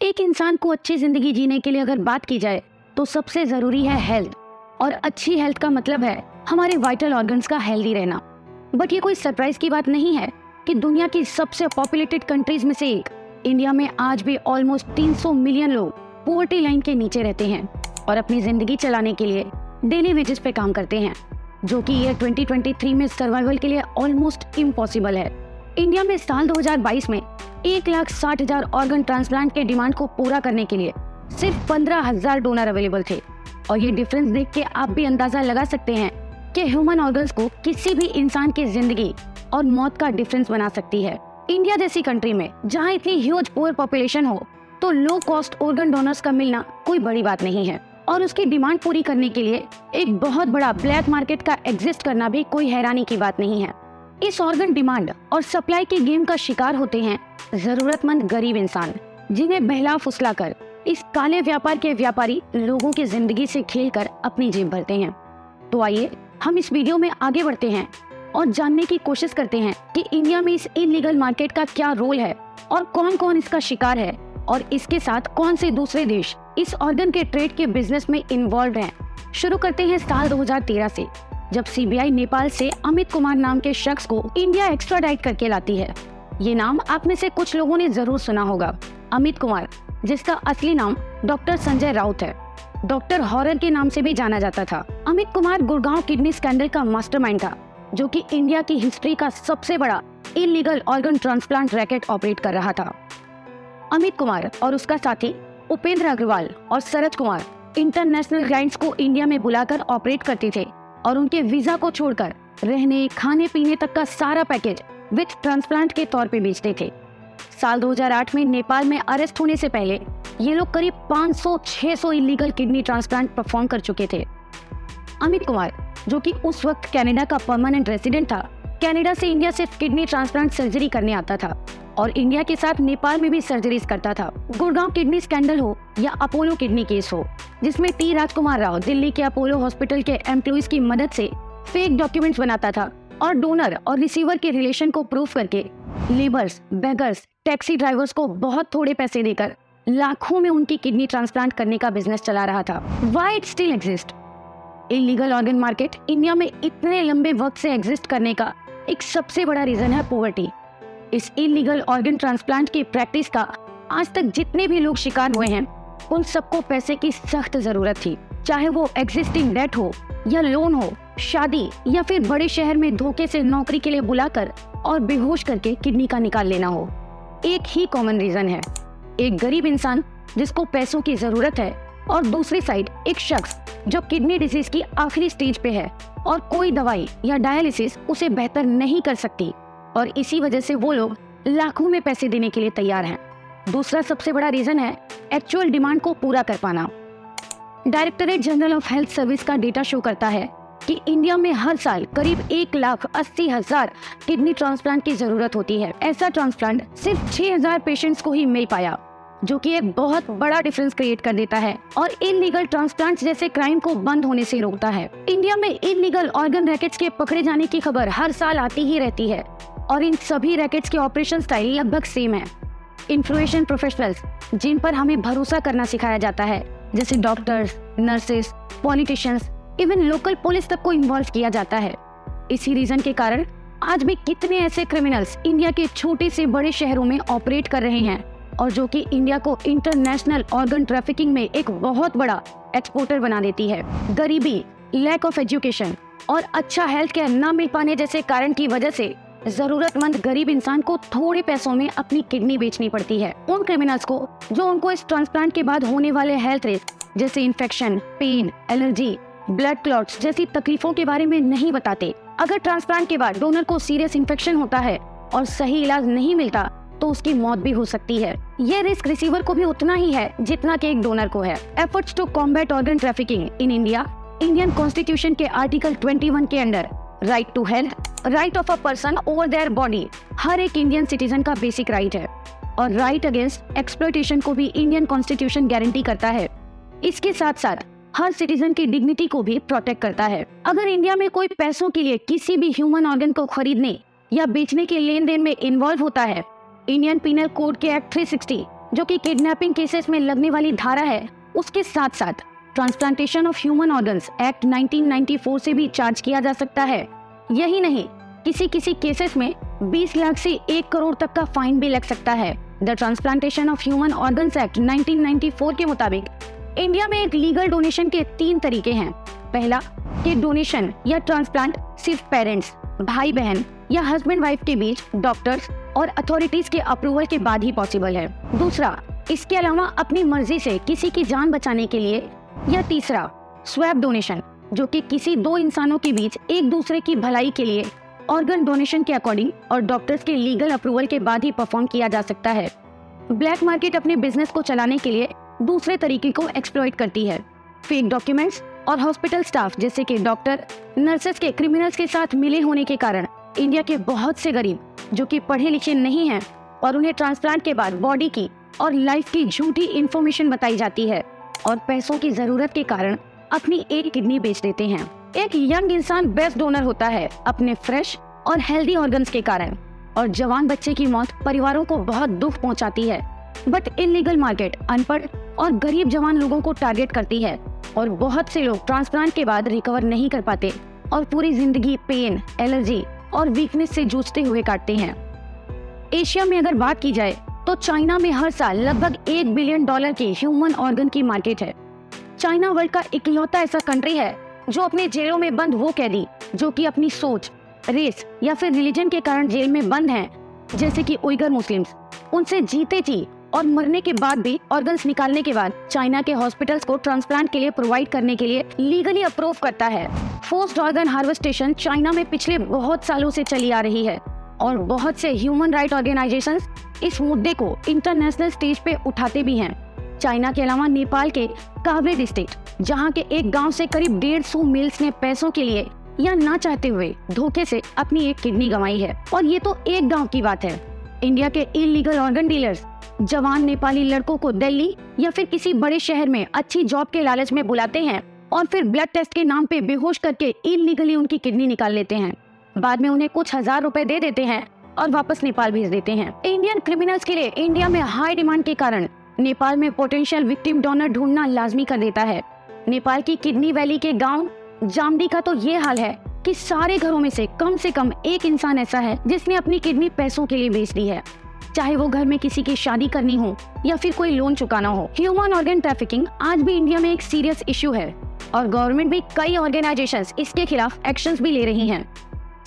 एक इंसान को अच्छी जिंदगी जीने के लिए अगर बात की जाए तो सबसे जरूरी है हेल्थ। और अच्छी हेल्थ का मतलब है हमारे वाइटल ऑर्गन्स का हेल्दी रहना। बट ये कोई सरप्राइज की बात नहीं है कि दुनिया की सबसे पॉपुलेटेड कंट्रीज में से एक इंडिया में आज भी ऑलमोस्ट 300 मिलियन लोग पोवर्टी लाइन के नीचे रहते हैं और अपनी जिंदगी चलाने के लिए डेली वेजेस पे काम करते हैं, जो कि ईयर 2023 में सर्वाइवल के लिए ऑलमोस्ट इम्पॉसिबल है। इंडिया में साल 2022 में 1,60,000 ऑर्गन ट्रांसप्लांट के डिमांड को पूरा करने के लिए सिर्फ 15,000 डोनर अवेलेबल थे। और ये डिफरेंस देख के आप भी अंदाजा लगा सकते हैं कि ह्यूमन ऑर्गन्स को किसी भी इंसान की जिंदगी और मौत का डिफरेंस बना सकती है। इंडिया जैसी कंट्री में जहाँ इतनी ह्यूज पुअर पॉपुलेशन हो तो लो कॉस्ट ऑर्गन डोनर्स का मिलना कोई बड़ी बात नहीं है। और उसकी डिमांड पूरी करने के लिए एक बहुत बड़ा ब्लैक मार्केट का एग्जिस्ट करना भी कोई हैरानी की बात नहीं है। इस ऑर्गन डिमांड और सप्लाई के गेम का शिकार होते हैं जरूरतमंद गरीब इंसान, जिन्हें बहला फुसला कर इस काले व्यापार के व्यापारी लोगों की जिंदगी से खेलकर अपनी जेब भरते हैं। तो आइए हम इस वीडियो में आगे बढ़ते हैं और जानने की कोशिश करते हैं कि इंडिया में इस इलीगल मार्केट का क्या रोल है और कौन कौन इसका शिकार है और इसके साथ कौन से दूसरे देश इस ऑर्गन के ट्रेड के बिजनेस में इन्वॉल्व हैं। शुरू करते हैं साल 2013 से, जब सीबीआई नेपाल से अमित कुमार नाम के शख्स को इंडिया एक्स्ट्राडाइट करके लाती है। ये नाम आप में से कुछ लोगों ने जरूर सुना होगा। अमित कुमार, जिसका असली नाम डॉक्टर संजय राउत है, डॉक्टर हॉरर के नाम से भी जाना जाता था। अमित कुमार गुड़गांव किडनी स्कैंडल का मास्टरमाइंड था, जो कि इंडिया की हिस्ट्री का सबसे बड़ा illegal organ transplant racket operate कर रहा था। अमित कुमार और उसका साथी उपेंद्र अग्रवाल और सरज कुमार इंटरनेशनल क्लाइंट्स को इंडिया में बुलाकर ऑपरेट करते थे और उनके वीजा को छोड़कर रहने खाने पीने तक का सारा पैकेज विथ ट्रांसप्लांट के तौर पे बेचते थे। साल 2008 में नेपाल में अरेस्ट होने से पहले ये लोग करीब 500-600 इलीगल किडनी ट्रांसप्लांट परफॉर्म कर चुके थे। अमित कुमार, जो कि उस वक्त कनाडा का परमानेंट रेजिडेंट था, कनाडा से इंडिया सिर्फ किडनी ट्रांसप्लांट सर्जरी करने आता था और इंडिया के साथ नेपाल में भी सर्जरीज करता था। गुड़गांव किडनी स्कैंडल हो या अपोलो किडनी केस हो, जिसमें टी राजकुमार राव दिल्ली के अपोलो हॉस्पिटल के एम्प्लॉइज की मदद से फेक डॉक्यूमेंट्स बनाता था और डोनर और रिसीवर के रिलेशन को प्रूफ करके लेबर्स, बेगर्स, टैक्सी ड्राइवर्स को बहुत थोड़े पैसे देकर लाखों में उनकी किडनी ट्रांसप्लांट करने का बिजनेस चला रहा था। Why it still exist? Illegal organ market India में इतने लंबे वक्त से एग्जिस्ट करने का एक सबसे बड़ा रीजन है पॉवर्टी। इस इलीगल ऑर्गन ट्रांसप्लांट की प्रैक्टिस का आज तक जितने भी लोग शिकार हुए हैं, उन सबको पैसे की सख्त जरूरत थी, चाहे वो एग्जिस्टिंग डेट हो या लोन हो, शादी या फिर बड़े शहर में धोखे से नौकरी के लिए बुलाकर और बेहोश करके किडनी का निकाल लेना हो। एक ही कॉमन रीजन है, एक गरीब इंसान जिसको पैसों की जरूरत है और दूसरी साइड एक शख्स जो किडनी डिजीज की आखिरी स्टेज पे है और कोई दवाई या डायलिसिस उसे बेहतर नहीं कर सकती, और इसी वजह से वो लोग लाखों में पैसे देने के लिए तैयार हैं। दूसरा सबसे बड़ा रीजन है एक्चुअल डिमांड को पूरा कर पाना। Directorate general of health service का डेटा शो करता है कि इंडिया में हर साल करीब 1,80,000 किडनी ट्रांसप्लांट की जरूरत होती है। ऐसा ट्रांसप्लांट सिर्फ 6,000 पेशेंट्स को ही मिल पाया, जो कि एक बहुत बड़ा डिफरेंस क्रिएट कर देता है और इलीगल ट्रांसप्लांट जैसे क्राइम को बंद होने से रोकता है। इंडिया में इलीगल ऑर्गन रैकेट्स के पकड़े जाने की खबर हर साल आती ही रहती है और इन सभी रैकेट्स के ऑपरेशन स्टाइल लगभग सेम है। इन्फ्लुएंशियल प्रोफेशनल्स जिन पर हमें भरोसा करना सिखाया जाता है, जैसे doctors, nurses, politicians, even local police तक को इन्वॉल्व किया जाता है। इसी रीजन के कारण आज भी कितने ऐसे क्रिमिनल्स इंडिया के छोटे से बड़े शहरों में ऑपरेट कर रहे हैं और जो कि इंडिया को इंटरनेशनल ऑर्गन ट्रैफिकिंग में एक बहुत बड़ा एक्सपोर्टर बना देती है। गरीबी, लैक ऑफ एजुकेशन और अच्छा हेल्थ केयर न मिल पाने जैसे कारण की वजह से जरूरतमंद गरीब इंसान को थोड़े पैसों में अपनी किडनी बेचनी पड़ती है उन क्रिमिनल्स को जो उनको इस ट्रांसप्लांट के बाद होने वाले हेल्थ रिस्क जैसे infection, pain, allergy, blood clots जैसी तकलीफों के बारे में नहीं बताते। अगर ट्रांसप्लांट के बाद डोनर को सीरियस इन्फेक्शन होता है और सही इलाज नहीं मिलता तो उसकी मौत भी हो सकती है। यह रिस्क रिसीवर को भी उतना ही है जितना कि एक डोनर को है। Efforts to combat organ trafficking in India, Indian constitution के आर्टिकल 21 के under right to health, right of a person over their body हर एक इंडियन सिटीजन का बेसिक राइट है और राइट अगेंस्ट एक्सप्लॉयटेशन को भी इंडियन कॉन्स्टिट्यूशन गारंटी करता है। इसके साथ साथ हर सिटीजन की डिग्निटी को भी प्रोटेक्ट करता है। अगर इंडिया में कोई पैसों के लिए किसी भी ह्यूमन ऑर्गन को खरीदने या बेचने के लेन देन में इन्वॉल्व होता है, इंडियन पीनल कोड के एक्ट 360 जो कि किडनैपिंग केसेस में लगने वाली धारा है, उसके साथ साथ transplantation of human organs act 1994 से भी चार्ज किया जा सकता है। यही नहीं, किसी किसी केसेस में 20 लाख से 1 करोड़ तक का फाइन भी लग सकता है। The transplantation of human organs act 1994 के मुताबिक इंडिया में एक लीगल डोनेशन के 3 तरीके हैं। पहला, कि डोनेशन या ट्रांसप्लांट सिर्फ पेरेंट्स, भाई बहन या हस्बैंड वाइफ के बीच डॉक्टर्स और अथॉरिटीज के अप्रूवल के बाद ही पॉसिबल है। दूसरा, इसके अलावा अपनी मर्जी से किसी की जान बचाने के लिए। या तीसरा, स्वैप डोनेशन, जो कि किसी 2 इंसानों के बीच एक दूसरे की भलाई के लिए ऑर्गन डोनेशन के अकॉर्डिंग और डॉक्टर्स के लीगल अप्रूवल के बाद ही परफॉर्म किया जा सकता है। ब्लैक मार्केट अपने बिजनेस को चलाने के लिए दूसरे तरीके को एक्सप्लॉइट करती है। फेक डॉक्यूमेंट्स और हॉस्पिटल स्टाफ जैसे कि डॉक्टर, नर्सेस के क्रिमिनल्स के साथ मिले होने के कारण इंडिया के बहुत से गरीब जो कि पढ़े लिखे नहीं हैं और उन्हें ट्रांसप्लांट के बाद बॉडी की और लाइफ की झूठी इंफॉर्मेशन बताई जाती है और पैसों की जरूरत के कारण अपनी एक किडनी बेच देते हैं। एक यंग इंसान बेस्ट डोनर होता है अपने फ्रेश और हेल्दी ऑर्गन्स के कारण, और जवान बच्चे की मौत परिवारों को बहुत दुख पहुंचाती है। बट इलीगल मार्केट अनपढ़ और गरीब जवान लोगों को टारगेट करती है और बहुत से लोग ट्रांसप्लांट के बाद रिकवर नहीं कर पाते और पूरी जिंदगी पेन, एलर्जी और वीकनेस से जूझते हुए काटते हैं। एशिया में अगर बात की जाए तो चाइना में हर साल लगभग $1 बिलियन की ह्यूमन ऑर्गन की मार्केट है। चाइना वर्ल्ड का इकलौता ऐसा कंट्री है जो अपने जेलों में बंद वो कैदी जो कि अपनी सोच, रेस या फिर रिलीजन के कारण जेल में बंद हैं, जैसे कि उइगर मुस्लिम्स, उनसे जीते जी और मरने के बाद भी ऑर्गन्स निकालने के बाद चाइना के हॉस्पिटल्स को ट्रांसप्लांट के लिए प्रोवाइड करने के लिए लीगली अप्रूव करता है। फोर्स्ड ऑर्गन हार्वेस्टेशन चाइना में पिछले बहुत सालों से चली आ रही है और बहुत से ह्यूमन राइट ऑर्गेनाइजेशंस इस मुद्दे को इंटरनेशनल स्टेज पे उठाते भी हैं। चाइना के अलावा नेपाल के कावरे डिस्ट्रिक्ट, जहां के एक गांव से करीब 150 मेल्स ने पैसों के लिए या ना चाहते हुए धोखे से अपनी एक किडनी गंवाई है। और ये तो एक गांव की बात है। इंडिया के इलीगल ऑर्गन डीलर्स जवान नेपाली लड़कों को दिल्ली या फिर किसी बड़े शहर में अच्छी जॉब के लालच में बुलाते हैं और फिर ब्लड टेस्ट के नाम पे बेहोश करके इलीगली उनकी किडनी निकाल लेते हैं। बाद में उन्हें कुछ हजार रुपए दे देते हैं और वापस नेपाल भेज देते हैं। इंडियन क्रिमिनल्स के लिए इंडिया में हाई डिमांड के कारण नेपाल में पोटेंशियल विक्टिम डोनर ढूंढना लाजमी कर देता है। नेपाल की किडनी वैली के गांव जामडी का तो ये हाल है कि सारे घरों में से कम एक इंसान ऐसा है जिसने अपनी किडनी पैसों के लिए बेच दी है, चाहे वो घर में किसी की शादी करनी हो या फिर कोई लोन चुकाना हो। ह्यूमन ऑर्गन ट्रैफिकिंग आज भी इंडिया में एक सीरियस इश्यू है और गवर्नमेंट भी कई ऑर्गेनाइजेशंस इसके खिलाफ एक्शंस भी ले रही हैं।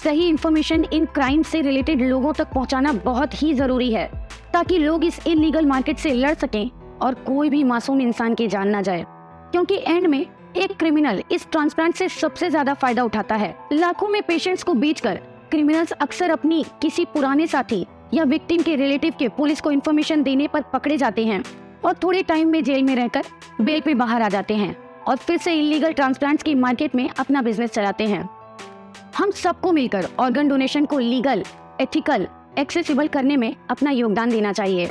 सही इंफॉर्मेशन इन क्राइम से रिलेटेड लोगों तक पहुंचाना बहुत ही जरूरी है ताकि लोग इस इलीगल मार्केट से लड़ सकें और कोई भी मासूम इंसान की जान ना जाए, क्योंकि एंड में एक क्रिमिनल इस ट्रांसप्लांट से सबसे ज्यादा फायदा उठाता है। लाखों में पेशेंट्स को बेचकर क्रिमिनल्स अक्सर अपनी किसी पुराने साथी या विक्टिम के रिलेटिव के पुलिस को इन्फॉर्मेशन देने पर पकड़े जाते हैं और थोड़े टाइम में जेल में रहकर बेल पे बाहर आ जाते हैं और फिर से इलीगल ट्रांसप्लांट्स की मार्केट में अपना बिजनेस चलाते हैं। हम सबको मिलकर ऑर्गन डोनेशन को लीगल, एथिकल, एक्सेसिबल करने में अपना योगदान देना चाहिए।